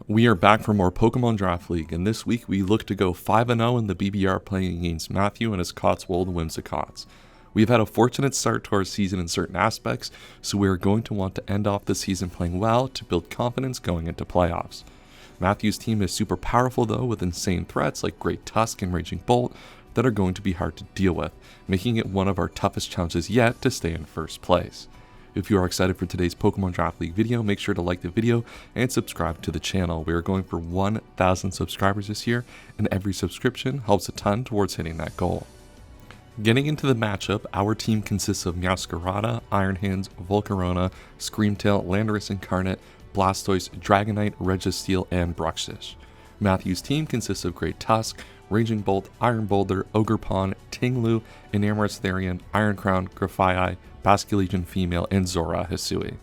We are back for more Pokemon Draft League, and this week we look to go 5-0 in the BBR playing against Mathew and his Cotswold Whimsicotts. We've had a fortunate start to our season in certain aspects, so we are going to want to end off the season playing well to build confidence going into playoffs. Mathew's team is super powerful though, with insane threats like Great Tusk and Raging Bolt that are going to be hard to deal with, making it one of our toughest challenges yet to stay in first place. If you are excited for today's Pokemon Draft League video, make sure to like the video and subscribe to the channel. We are going for 1,000 subscribers this year, and every subscription helps a ton towards hitting that goal. Getting into the matchup, our team consists of Meowscarada, Iron Hands, Volcarona, Screamtail, Landorus Incarnate, Blastoise, Dragonite, Registeel, and Bruxish. Mathew's team consists of Great Tusk, Raging Bolt, Iron Boulder, Ogerpon, Tinglu, Enamorous Therian, Iron Crown, Grafaiai, Basculegion Female, and Zora Hisui.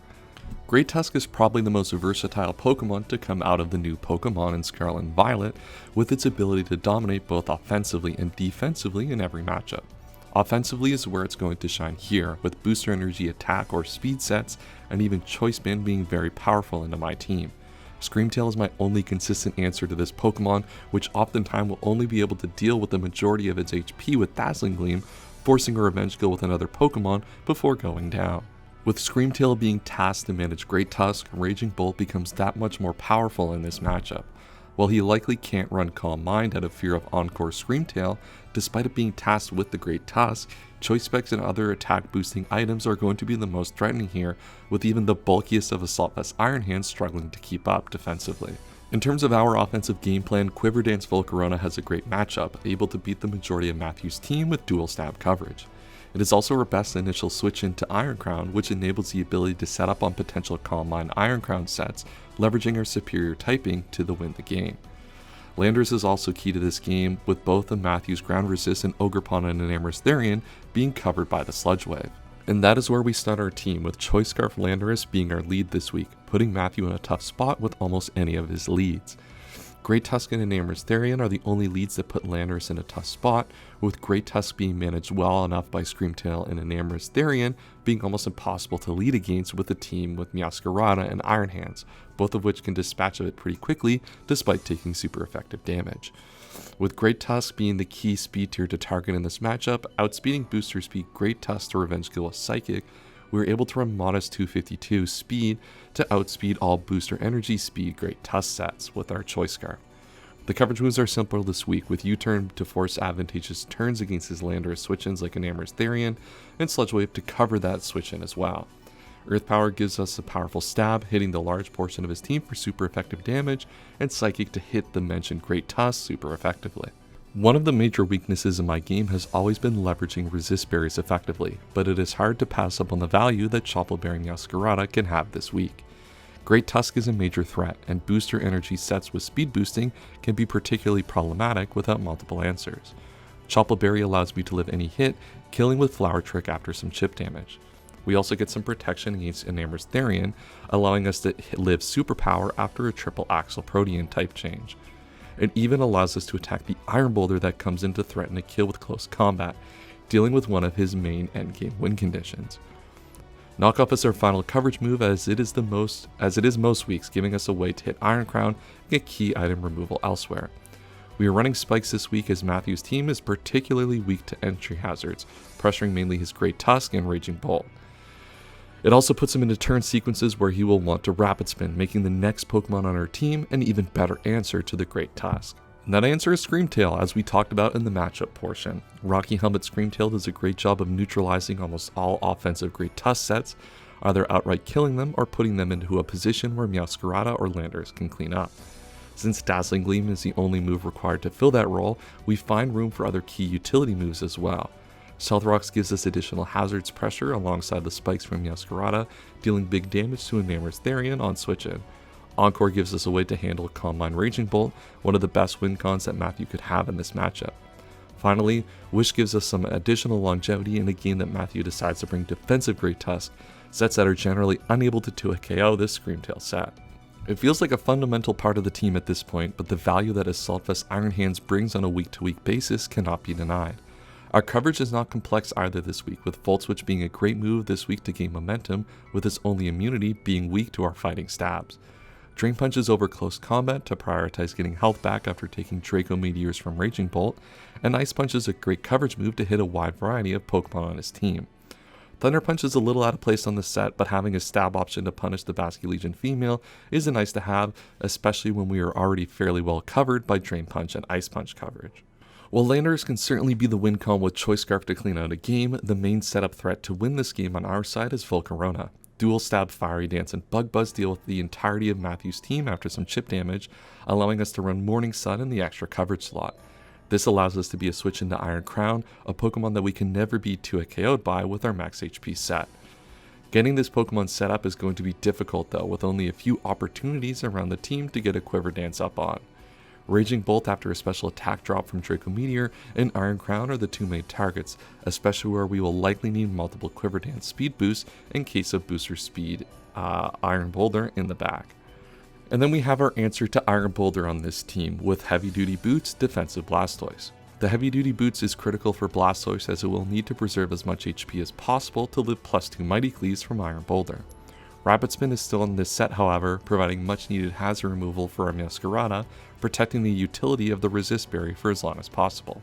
Great Tusk is probably the most versatile Pokemon to come out of the new Pokemon in Scarlet and Violet, with its ability to dominate both offensively and defensively in every matchup. Offensively is where it's going to shine here, with Booster Energy attack or speed sets, and even Choice Band being very powerful into my team. Screamtail is my only consistent answer to this Pokemon, which oftentimes will only be able to deal with the majority of its HP with Dazzling Gleam, forcing a revenge kill with another Pokemon before going down. With Screamtail being tasked to manage Great Tusk, Raging Bolt becomes that much more powerful in this matchup. While he likely can't run Calm Mind out of fear of Encore Screamtail, despite it being tasked with the Great Tusk, Choice Specs and other attack boosting items are going to be the most threatening here, with even the bulkiest of Assault Vest Iron Hands struggling to keep up defensively. In terms of our offensive game plan, Quiver Dance Volcarona has a great matchup, able to beat the majority of Mathew's team with dual stab coverage. It is also our best initial switch into Iron Crown, which enables the ability to set up on potential Calm Mind Iron Crown sets, leveraging our superior typing to win the game. Landorus is also key to this game, with both of Mathew's ground resist and Ogerpon and Enamorous Therian being covered by the Sludge Wave. And that is where we start our team, with Choice Scarf Landorus being our lead this week, putting Mathew in a tough spot with almost any of his leads. Great Tusk and Enamorous Therian are the only leads that put Landorus in a tough spot, with Great Tusk being managed well enough by Screamtail and Enamorous Therian being almost impossible to lead against with a team with Meowscarada and Iron Hands, both of which can dispatch of it pretty quickly despite taking super effective damage. With Great Tusk being the key speed tier to target in this matchup, outspeeding Booster Speed Great Tusk to revenge kill with Psychic, we were able to run modest 252 speed to outspeed all Booster Energy Speed Great Tusk sets with our Choice Scarf. The coverage moves are simpler this week, with U-Turn to force advantageous turns against his Landorus switch-ins like Enamorous Therian, and Sludge Wave to cover that switch-in as well. Earth Power gives us a powerful stab, hitting the large portion of his team for super effective damage, and Psychic to hit the mentioned Great Tusk super effectively. One of the major weaknesses in my game has always been leveraging resist berries effectively, but it is hard to pass up on the value that Chople Berry Meowscarada can have this week. Great Tusk is a major threat, and booster energy sets with speed boosting can be particularly problematic without multiple answers. Chople Berry allows me to live any hit, killing with Flower Trick after some chip damage. We also get some protection against Enamorous Therian, allowing us to live Superpower after a triple Axle Protean type change. It even allows us to attack the Iron Boulder that comes in to threaten a kill with close combat, dealing with one of his main endgame win conditions. Knockoff is our final coverage move, as it is most weeks, giving us a way to hit Iron Crown and get key item removal elsewhere. We are running Spikes this week as Mathew's team is particularly weak to entry hazards, pressuring mainly his Great Tusk and Raging Bolt. It also puts him into turn sequences where he will want to Rapid Spin, making the next Pokemon on our team an even better answer to the Great Tusk. And that answer is Screamtail, as we talked about in the matchup portion. Rocky Helmet Screamtail does a great job of neutralizing almost all offensive Great Tusk sets, either outright killing them or putting them into a position where Meowscarada or Landorus can clean up. Since Dazzling Gleam is the only move required to fill that role, we find room for other key utility moves as well. Stealth Rocks gives us additional hazards pressure alongside the spikes from Meowscarada, dealing big damage to Enamorous Therian on switch-in. Encore gives us a way to handle Calm Mind Raging Bolt, one of the best win cons that Mathew could have in this matchup. Finally, Wish gives us some additional longevity in a game that Mathew decides to bring defensive Great Tusk, sets that are generally unable to 2-hit KO this Screamtail set. It feels like a fundamental part of the team at this point, but the value that Assault Vest Iron Hands brings on a week-to-week basis cannot be denied. Our coverage is not complex either this week, with Volt Switch being a great move this week to gain momentum, with its only immunity being weak to our fighting stabs. Drain Punches over close combat to prioritize getting health back after taking Draco Meteors from Raging Bolt, and Ice Punch is a great coverage move to hit a wide variety of Pokemon on his team. Thunder Punch is a little out of place on this set, but having a stab option to punish the Basculegion female is a nice to have, especially when we are already fairly well covered by Drain Punch and Ice Punch coverage. While Landorus can certainly be the win con with Choice Scarf to clean out a game, the main setup threat to win this game on our side is Volcarona. Dual Stab, Fiery Dance, and Bug Buzz deal with the entirety of Mathew's team after some chip damage, allowing us to run Morning Sun in the extra coverage slot. This allows us to be a switch into Iron Crown, a Pokemon that we can never be 2-hit KO'd by with our max HP set. Getting this Pokemon set up is going to be difficult though, with only a few opportunities around the team to get a Quiver Dance up on. Raging Bolt after a special attack drop from Draco Meteor and Iron Crown are the two main targets, especially where we will likely need multiple Quiver Dance speed boosts in case of booster speed Iron Boulder in the back. And then we have our answer to Iron Boulder on this team with Heavy Duty Boots, Defensive Blastoise. The Heavy Duty Boots is critical for Blastoise as it will need to preserve as much HP as possible to live +2 Mighty Cleaves from Iron Boulder. Rapid Spin is still in this set however, providing much needed hazard removal for our Masquerada, protecting the utility of the Resist Berry for as long as possible.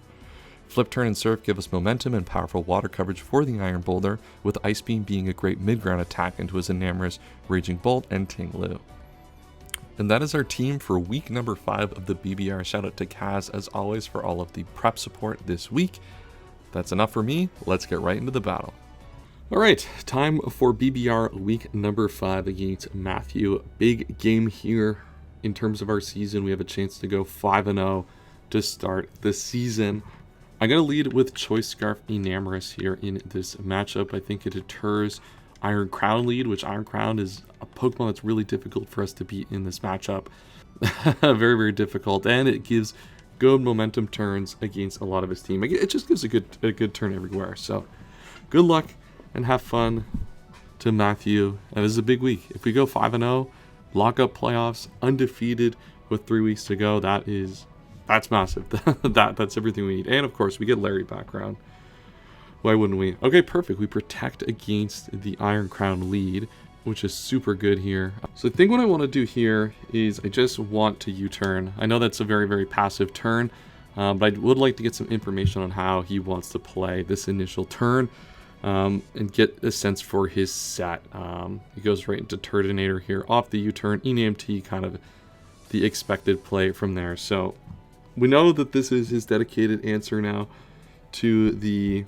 Flip Turn and Surf give us momentum and powerful water coverage for the Iron Boulder, with Ice Beam being a great mid-ground attack into his Enamorous, Raging Bolt, and Ting Lu. And that is our team for week number 5 of the BBR. Shout out to Kaz as always for all of the prep support this week. That's enough for me. Let's get right into the battle. Alright, time for BBR week number 5 against Mathew. Big game here in terms of our season. We have a chance to go 5-0 to start the season. I'm going to lead with Choice Scarf Enamorous here in this matchup. I think it deters Iron Crown lead, which Iron Crown is a Pokemon that's really difficult for us to beat in this matchup. Very, very difficult, and it gives good momentum turns against a lot of his team. It just gives a good turn everywhere. So good luck and have fun to Mathew. And this is a big week. If we go 5-0, lock up playoffs, undefeated with 3 weeks to go, that's massive. That's everything we need. And of course, we get Larry background. Why wouldn't we? Okay, perfect. We protect against the Iron Crown lead, which is super good here. So I think what I want to do here is I just want to U-turn. I know that's a very, very passive turn, but I would like to get some information on how he wants to play this initial turn and get a sense for his set. He goes right into Turtonator here off the U-turn, ENAMT, kind of the expected play from there. So we know that this is his dedicated answer now to the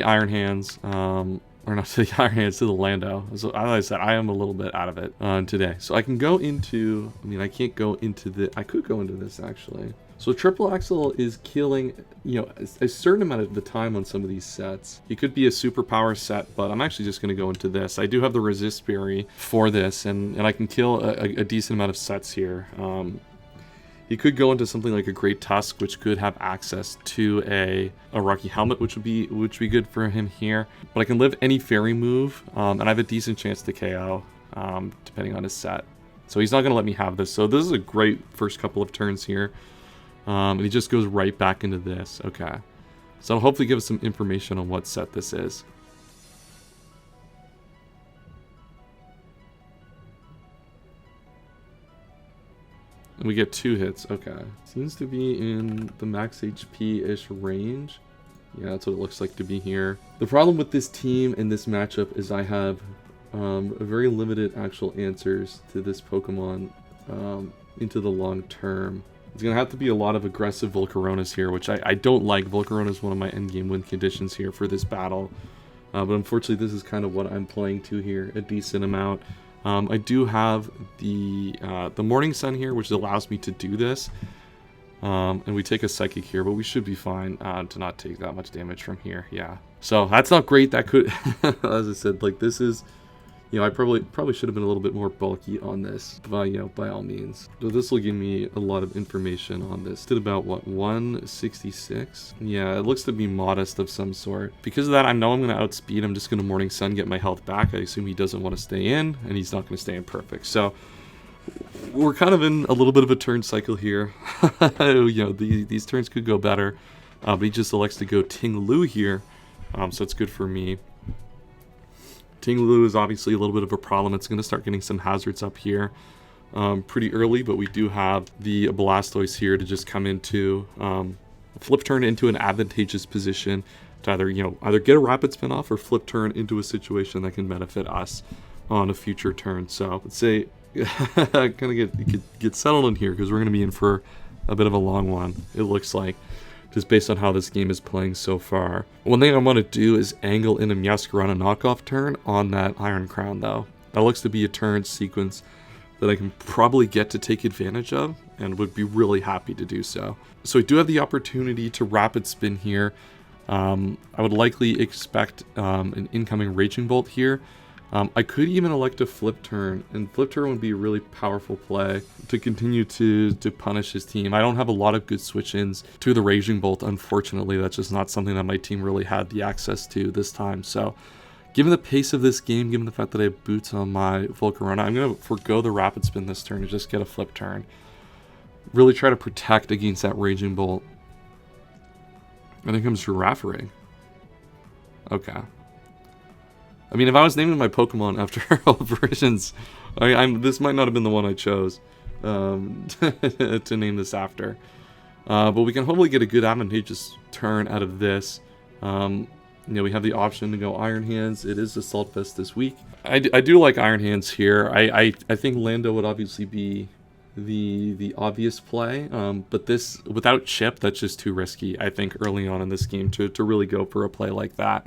Iron Hands, or not to the Iron Hands, to the Lando. So as I said, I am a little bit out of it today. So I can go into, I can't go into I could go into this actually. So Triple Axel is killing, a certain amount of the time on some of these sets. He could be a superpower set, but I'm actually just going to go into this. I do have the Resist Berry for this, and I can kill a decent amount of sets here. He could go into something like a Great Tusk, which could have access to a Rocky Helmet, which would be good for him here. But I can live any fairy move, and I have a decent chance to KO, depending on his set. So he's not going to let me have this. So this is a great first couple of turns here. And he just goes right back into this. Okay. So I'll hopefully give us some information on what set this is. And we get 2 hits. Okay. Seems to be in the max HP-ish range. Yeah, that's what it looks like to be here. The problem with this team and this matchup is I have very limited actual answers to this Pokemon into the long term. It's going to have to be a lot of aggressive Volcaronas here, which I don't like. Volcarona is one of my endgame win conditions here for this battle. But unfortunately, this is kind of what I'm playing to here, a decent amount. I do have the Morning Sun here, which allows me to do this. And we take a Psychic here, but we should be fine to not take that much damage from here. Yeah. So that's not great. That could, as I said, like this is, I probably should have been a little bit more bulky on this, by all means. So this will give me a lot of information on this. Did about what, 166? Yeah, it looks to be modest of some sort. Because of that, I know I'm going to outspeed. I'm just going to Morning Sun, get my health back. I assume he doesn't want to stay in, and he's not going to stay in perfect. So we're kind of in a little bit of a turn cycle here. These turns could go better, but he just elects to go Ting Lu here, so it's good for me. Ting Lu is obviously a little bit of a problem. It's going to start getting some hazards up here. pretty early, but we do have the Blastoise here to just come into flip turn into an advantageous position to either get a rapid spin off or flip turn into a situation that can benefit us on a future turn. So let's say kind of get settled in here, because we're going to be in for a bit of a long one, it looks like, just based on how this game is playing so far. One thing I want to do is angle in a Meowscarada knockoff turn on that Iron Crown, though. That looks to be a turn sequence that I can probably get to take advantage of, and would be really happy to do so. So I do have the opportunity to rapid spin here. I would likely expect an incoming Raging Bolt here. I could even elect a flip turn, and flip turn would be a really powerful play to continue to punish his team. I don't have a lot of good switch-ins to the Raging Bolt, unfortunately. That's just not something that my team really had the access to this time. So given the pace of this game, given the fact that I have boots on my Volcarona, I'm going to forego the rapid spin this turn and just get a flip turn. Really try to protect against that Raging Bolt. And then comes Giraffering. Okay. I mean, if I was naming my Pokemon after all versions, this might not have been the one I chose to name this after. But we can hopefully get a good advantageous turn out of this. We have the option to go Iron Hands. It is Assault Vest this week. I do like Iron Hands here. I think Lando would obviously be the obvious play, but this, without Chip, that's just too risky, I think, early on in this game to really go for a play like that.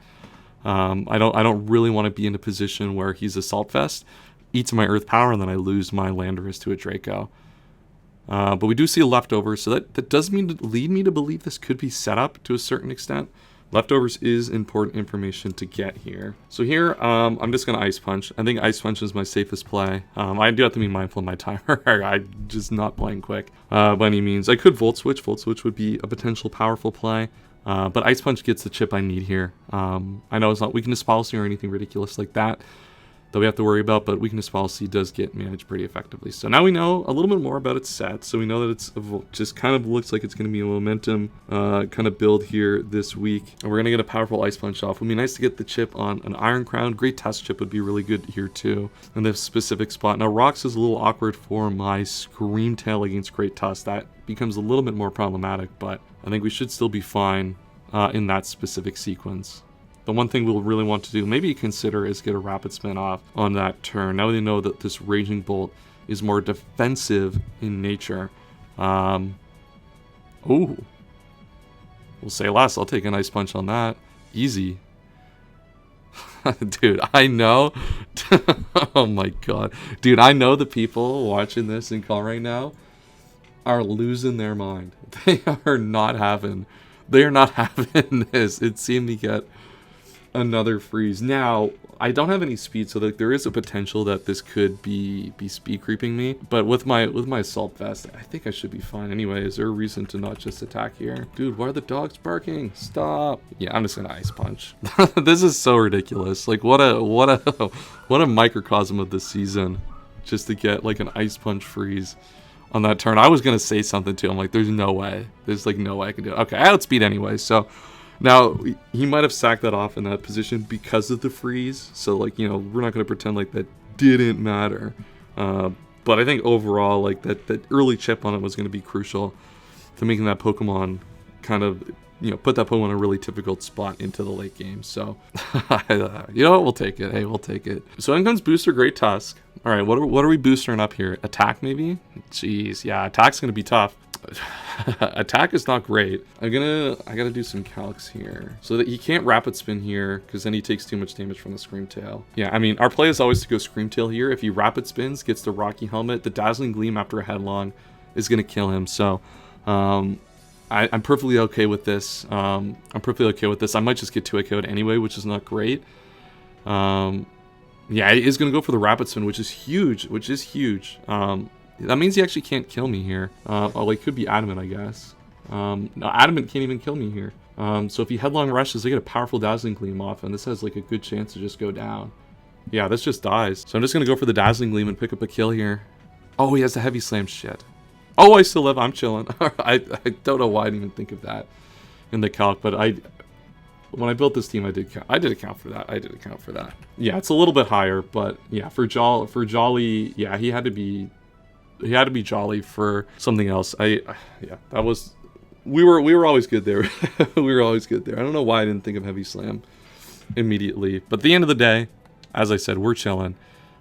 I don't really want to be in a position where he's Assault Vest, eats my Earth Power, and then I lose my Landorus to a Draco. But we do see a Leftover, so that does lead me to believe this could be set up to a certain extent. Leftovers is important information to get here. So here, I'm just going to Ice Punch. I think Ice Punch is my safest play. I do have to be mindful of my timer. I'm just not playing quick by any means. I could Volt Switch. Volt Switch would be a potential powerful play. But Ice Punch gets the chip I need here. I know it's not Weakness Policy or anything ridiculous like that we have to worry about, but Weakness Policy does get managed pretty effectively. So now we know a little bit more about its set. So we know that it's just kind of looks like it's going to be a momentum kind of build here this week. And we're going to get a powerful Ice Punch off. It would be nice to get the chip on an Iron Crown. Great Test chip would be really good here too in this specific spot. Now Rocks is a little awkward for my Scream Tail against Great Tusk. That becomes a little bit more problematic, but I think we should still be fine in that specific sequence. The one thing we'll really want to do, maybe consider, is get a rapid spin off on that turn. Now we know that this Raging Bolt is more defensive in nature. Ooh. We'll say less. I'll take an Ice Punch on that. Easy. Dude, I know. Oh my god. Dude, I know the people watching this in call right now are losing their mind. They are not having this. It seemed to get another freeze. Now, I don't have any speed, so there is a potential that this could be speed creeping me. But with my Assault Vest, I think I should be fine anyway. Is there a reason to not just attack here? Dude, why are the dogs barking? Stop. Yeah, I'm just gonna Ice Punch. This is so ridiculous. Like, what a microcosm of this season, just to get like an Ice Punch freeze on that turn. I was gonna say something too. I'm like, there's no way. There's like no way I can do it. Okay, I outspeed anyway, so now he might have sacked that off in that position because of the freeze. So like, we're not gonna pretend like that didn't matter. But I think overall, like that early chip on it was gonna be crucial to making that Pokemon kind of, put that Pokemon in a really difficult spot into the late game. So, you know what? We'll take it. Hey, we'll take it. So in comes Booster Great Tusk. All right, what are we boostering up here? Attack maybe? Jeez, yeah, attack's gonna be tough. Attack is not great. I gotta do some calcs here so that he can't rapid spin here, because then he takes too much damage from the Scream Tail. Yeah, I mean, our play is always to go Scream Tail here. If he rapid spins, gets the Rocky Helmet, the Dazzling Gleam after a headlong is gonna kill him. So I'm perfectly okay with this. I might just get 2-hit KO'd anyway, which is not great. Yeah, he is gonna go for the rapid spin, which is huge. That means he actually can't kill me here. Oh, he could be Adamant, I guess. No, Adamant can't even kill me here. So if he headlong rushes, they get a powerful Dazzling Gleam off, and this has like a good chance to just go down. Yeah, this just dies. So I'm just gonna go for the Dazzling Gleam and pick up a kill here. Oh, he has the Heavy Slam. Shit. Oh, I still live. I'm chilling. I don't know why I didn't even think of that in the calc, but when I built this team, I did account for that. Yeah, it's a little bit higher, but yeah, for Jolly, yeah, he had to be be jolly for something else. Yeah, that was, we were always good there. We were always good there. I don't know why I didn't think of Heavy Slam immediately, but at the end of the day, as I said, we're chilling.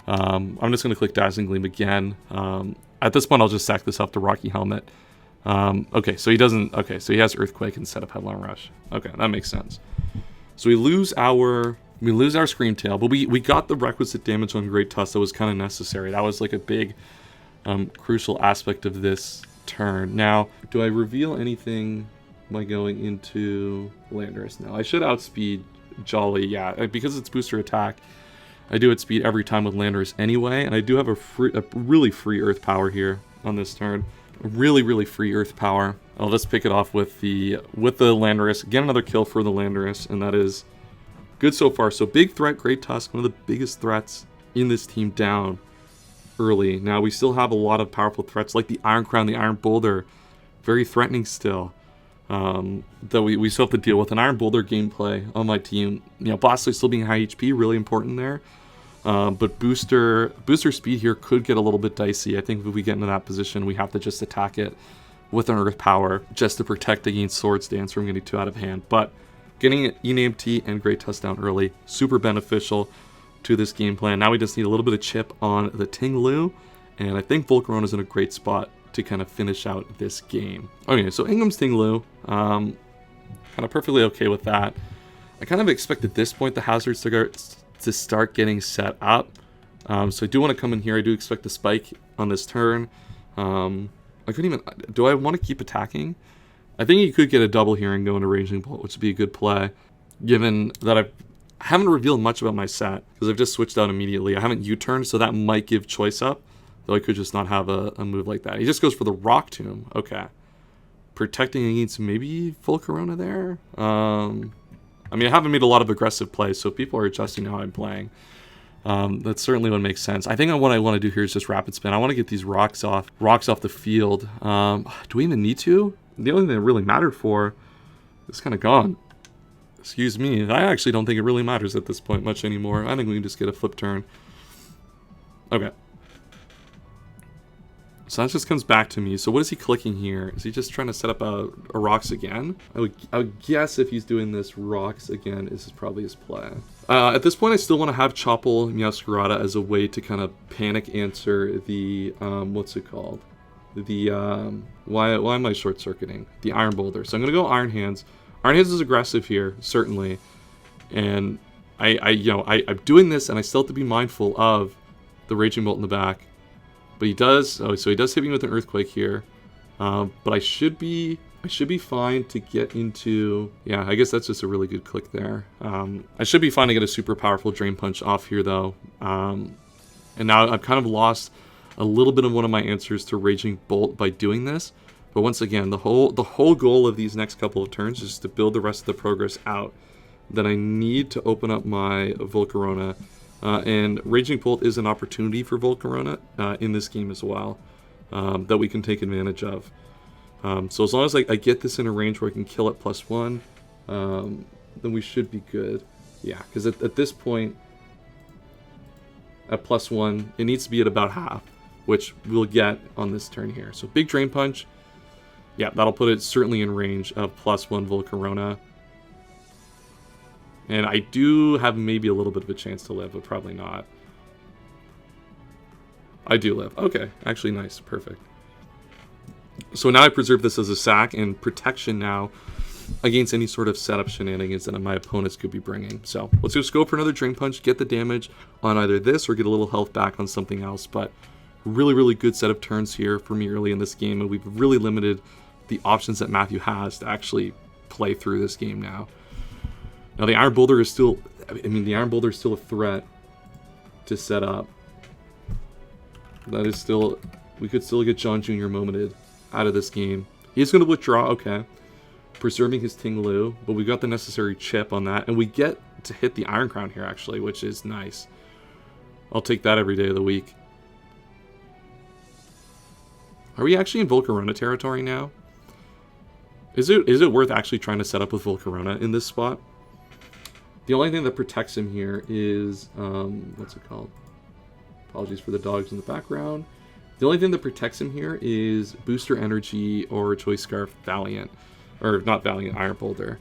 I'm just going to click Dazzling Gleam again. At this point, I'll just sack this off to Rocky Helmet. Okay, so he doesn't, okay, so he has Earthquake instead of Headlong Rush. Okay, that makes sense. So we lose our Screamtail, but we got the requisite damage on Great Tusk that was kind of necessary. That was like a big, crucial aspect of this turn. Now, do I reveal anything by going into Landorus now? I should outspeed Jolly, yeah, because it's booster attack. I do outspeed every time with Landorus anyway, and I do have a really free Earth Power here on this turn. Really free Earth Power. I'll just pick it off with the Landorus. Get another kill for the Landorus, and that is good so far. So big threat, Great Tusk, one of the biggest threats in this team down early. Now we still have a lot of powerful threats like the Iron Crown, the Iron Boulder, very threatening still. That we still have to deal with. An Iron Boulder gameplay on my team. You know, Blastoise still being high HP, really important there. But booster speed here could get a little bit dicey. I think if we get into that position, we have to just attack it with an Earth Power just to protect against Swords Dance from getting too out of hand. But getting ENAMT and Great Tusk down early, super beneficial to this game plan. Now we just need a little bit of chip on the Ting-Lu, and I think Volcarona is in a great spot to kind of finish out this game. Okay, so Ingram's Ting-Lu, kind of perfectly okay with that. I kind of expect at this point the hazards to start getting set up. So I do want to come in here. I do expect the spike on this turn. I couldn't even, do I want to keep attacking? I think you could get a double here and go into Raging Bolt, which would be a good play, given that I haven't revealed much about my set, because I've just switched out immediately. I haven't U-turned, so that might give choice up, though I could just not have a move like that. He just goes for the Rock Tomb. Okay. Protecting against maybe Volcarona there? I mean, I haven't made a lot of aggressive plays, so people are adjusting how I'm playing. That certainly would make sense. I think what I want to do here is just Rapid Spin. I want to get these rocks off the field. Do we even need to? The only thing that really mattered for is kind of gone. Excuse me. I actually don't think it really matters at this point much anymore. I think we can just get a flip turn. Okay. So that just comes back to me. So what is he clicking here? Is he just trying to set up a rocks again? I would guess if he's doing this rocks again, this is probably his play. At this point, I still want to have Chople Meowscarada as a way to kind of panic answer the, what's it called? The, why am I short circuiting? The Iron Boulder. So I'm going to go Iron Hands. Iron Hands is aggressive here, certainly. And I'm doing this, and I still have to be mindful of the Raging Bolt in the back. But he does, so he does hit me with an Earthquake here. But I should be fine to get into, yeah, I guess that's just a really good click there. I should be fine to get a super powerful Drain Punch off here though. And now I've kind of lost a little bit of one of my answers to Raging Bolt by doing this. But once again, the whole goal of these next couple of turns is to build the rest of the progress out. Then I need to open up my Volcarona. And Raging Bolt is an opportunity for Volcarona in this game as well, that we can take advantage of. So as long as I get this in a range where I can kill it +1, then we should be good. Yeah, because at this point, at +1, it needs to be at about half, which we'll get on this turn here. So big Drain Punch, yeah, that'll put it certainly in range of +1 Volcarona. And I do have maybe a little bit of a chance to live, but probably not. I do live. Okay, actually nice, perfect. So now I preserve this as a sack and protection now against any sort of setup shenanigans that my opponents could be bringing. So let's just go for another Drain Punch, get the damage on either this or get a little health back on something else. But really good set of turns here for me early in this game, and we've really limited the options that Mathew has to actually play through this game now. Now the Iron Boulder is still, the Iron Boulder is still a threat to set up. That is still, we could still get John Jr. momented out of this game. He's going to withdraw, okay. Preserving his Ting-Lu, but we got the necessary chip on that, and we get to hit the Iron Crown here actually, which is nice. I'll take that every day of the week. Are we actually in Volcarona territory now? Is it worth actually trying to set up with Volcarona in this spot? The only thing that protects him here is, what's it called? Apologies for the dogs in the background. The only thing that protects him here is Booster Energy or Choice Scarf Valiant. Or not Valiant, Iron Boulder.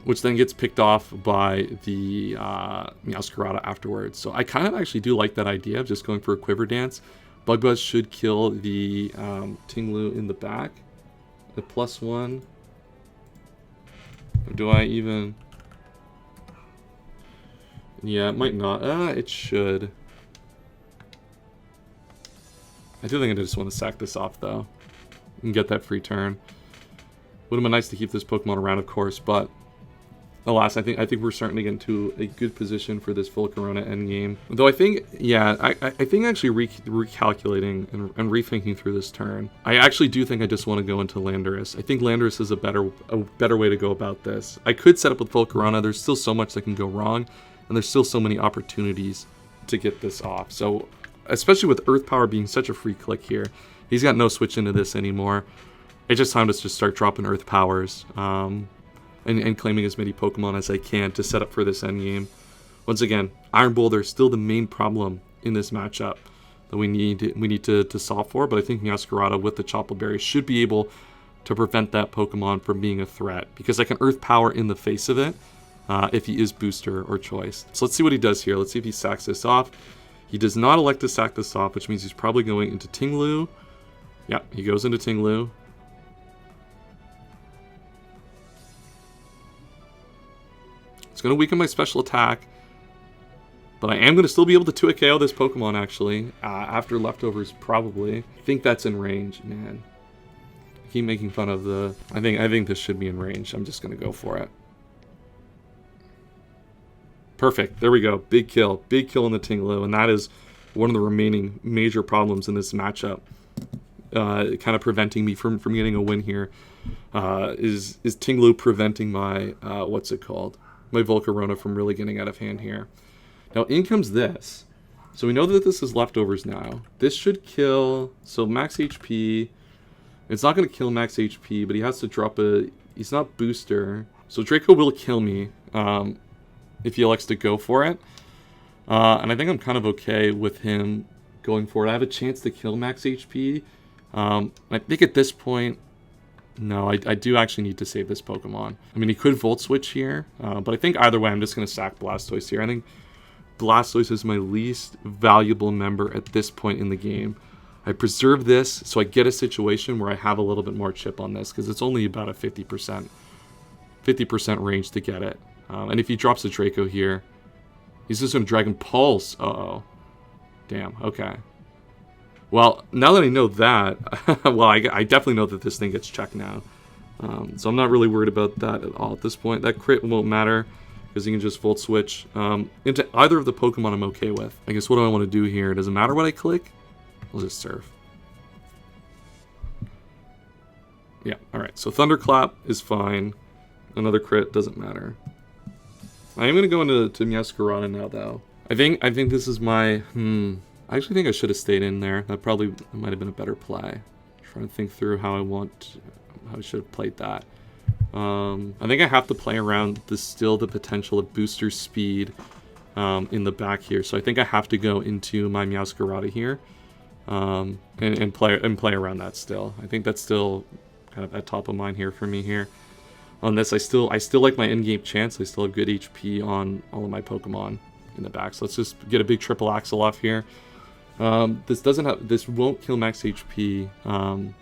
Which then gets picked off by the Meowscarada afterwards. So I kind of actually do like that idea of just going for a Quiver Dance. Bug Buzz should kill the Tinglu in the back. The +1. Or do I even... Yeah, it might not. It should. I do think I just want to sack this off, though. And get that free turn. Would have been nice to keep this Pokemon around, of course, but... Alas, I think we're starting to get into a good position for this Volcarona endgame. Though I think, yeah, I think actually recalculating and rethinking through this turn, I actually do think I just want to go into Landorus. I think Landorus is a better way to go about this. I could set up with Volcarona. There's still so much that can go wrong, and there's still so many opportunities to get this off. So, especially with Earth Power being such a free click here, he's got no switch into this anymore. It's just time to just start dropping Earth Powers. And claiming as many Pokemon as I can to set up for this endgame. Once again, Iron Boulder is still the main problem in this matchup that we need to solve for, but I think Meowscarada with the Chople Berry should be able to prevent that Pokemon from being a threat, because I can Earth Power in the face of it if he is Booster or Choice. So let's see what he does here. Let's see if he sacks this off. He does not elect to sack this off, which means he's probably going into Tinglu. Yeah, he goes into Tinglu. It's going to weaken my special attack, but I am going to still be able to 2-KO this Pokemon, actually, after leftovers, probably. I think that's in range, man. I keep making fun of the... I think this should be in range. I'm just going to go for it. Perfect. There we go. Big kill. Big kill in the Tinglu, and that is one of the remaining major problems in this matchup. Kind of preventing me from getting a win here. Is Tinglu preventing my... what's it called? My Volcarona from really getting out of hand here. Now in comes this. So we know that this is leftovers now. This should kill, so max HP. It's not going to kill max HP, but he has to drop a, he's not Booster. So Draco will kill me if he elects to go for it. And I think I'm kind of okay with him going for it. I have a chance to kill max HP. I think at this point, no, I do actually need to save this Pokemon. I mean, he could Volt Switch here, but I think either way, I'm just going to sack Blastoise here. I think Blastoise is my least valuable member at this point in the game. I preserve this so I get a situation where I have a little bit more chip on this, because it's only about a 50% range to get it. And if he drops a Draco here, he's just going to Dragon Pulse. Uh-oh. Damn, okay. Well, now that I know that, well, I definitely know that this thing gets checked now. So I'm not really worried about that at all at this point. That crit won't matter, because you can just Volt Switch into either of the Pokemon I'm okay with. I guess what do I want to do here? Does it matter what I click? I'll just Surf. Yeah, alright. So Thunderclap is fine. Another crit doesn't matter. I am going to go into Meowscarada now, though. I think this is my... I actually think I should have stayed in there. That might have been a better play. I'm trying to think through how I should have played that. I think I have to play around the potential of Booster Speed in the back here. So I think I have to go into my Meowscarada here and play around that still. I think that's still kind of at top of mind here for me here. On this, I still like my in-game chance. I still have good HP on all of my Pokemon in the back. So let's just get a big triple axle off here. This won't kill max HP, but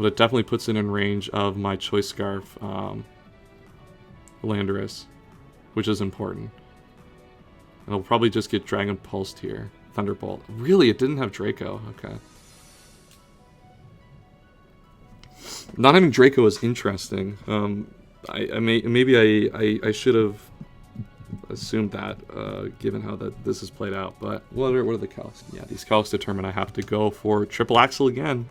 it definitely puts it in range of my Choice Scarf Landorus, which is important. And I'll probably just get Dragon Pulsed here. Thunderbolt. Really, it didn't have Draco. Okay. Not having Draco is interesting. Maybe I should have assumed that, given how this is played out. But what are the calcs? Yeah, these calcs determine I have to go for triple axle again.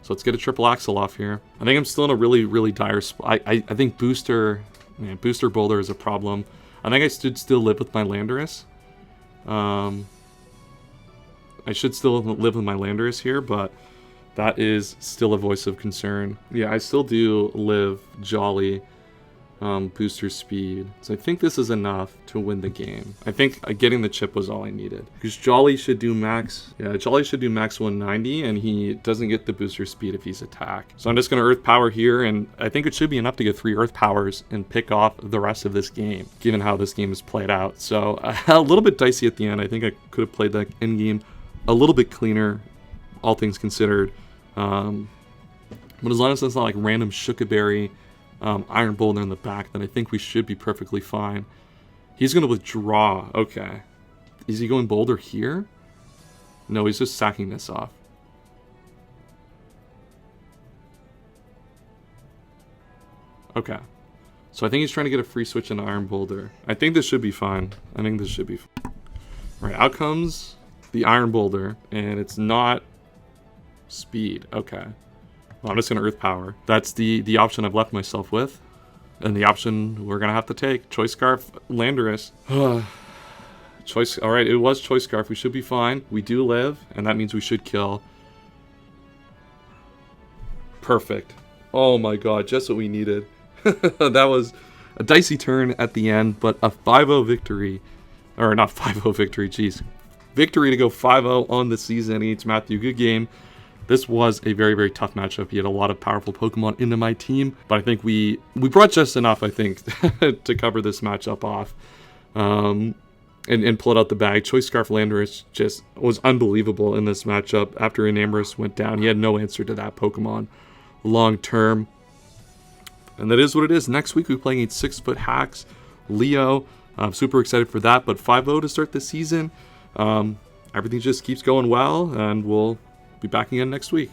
So let's get a triple axle off here. I think I'm still in a really, really dire spot. I think Booster Boulder is a problem. I think I should still live with my Landorus. I should still live with my Landorus here, but that is still a voice of concern. Yeah, I still do live Jolly. booster speed. So I think this is enough to win the game. I think getting the chip was all I needed. Because Jolly should do max, Jolly should do max 190, and he doesn't get the booster speed if he's attack. So I'm just going to Earth Power here, and I think it should be enough to get 3 Earth Powers and pick off the rest of this game, given how this game is played out. So a little bit dicey at the end. I think I could have played that end game a little bit cleaner, all things considered. But as long as it's not like random Shookaberry, Iron Boulder in the back, then I think we should be perfectly fine. He's going to withdraw. Okay. Is he going Boulder here? No, he's just sacking this off. Okay. So I think he's trying to get a free switch into Iron Boulder. I think this should be fine. I think this should be fine. All right, out comes the Iron Boulder, and it's not speed. Okay. Well, I'm just going to Earth Power. That's the option I've left myself with. And the option we're going to have to take. Choice Scarf, Landorus. Choice. All right, it was Choice Scarf. We should be fine. We do live, and that means we should kill. Perfect. Oh my god, just what we needed. That was a dicey turn at the end, but a 5-0 victory. Or not 5-0 victory, jeez. Victory to go 5-0 on the season against Mathew. Good game. This was a very, very tough matchup. He had a lot of powerful Pokemon into my team, but I think we brought just enough, I think, to cover this matchup off and pull it out the bag. Choice Scarf Landorus just was unbelievable in this matchup. After Enamorous went down, he had no answer to that Pokemon long term. And that is what it is. Next week, we're playing against 6-foot Hacks, Leo. I'm super excited for that, but 5-0 to start the season. Everything just keeps going well, and we'll be back again next week.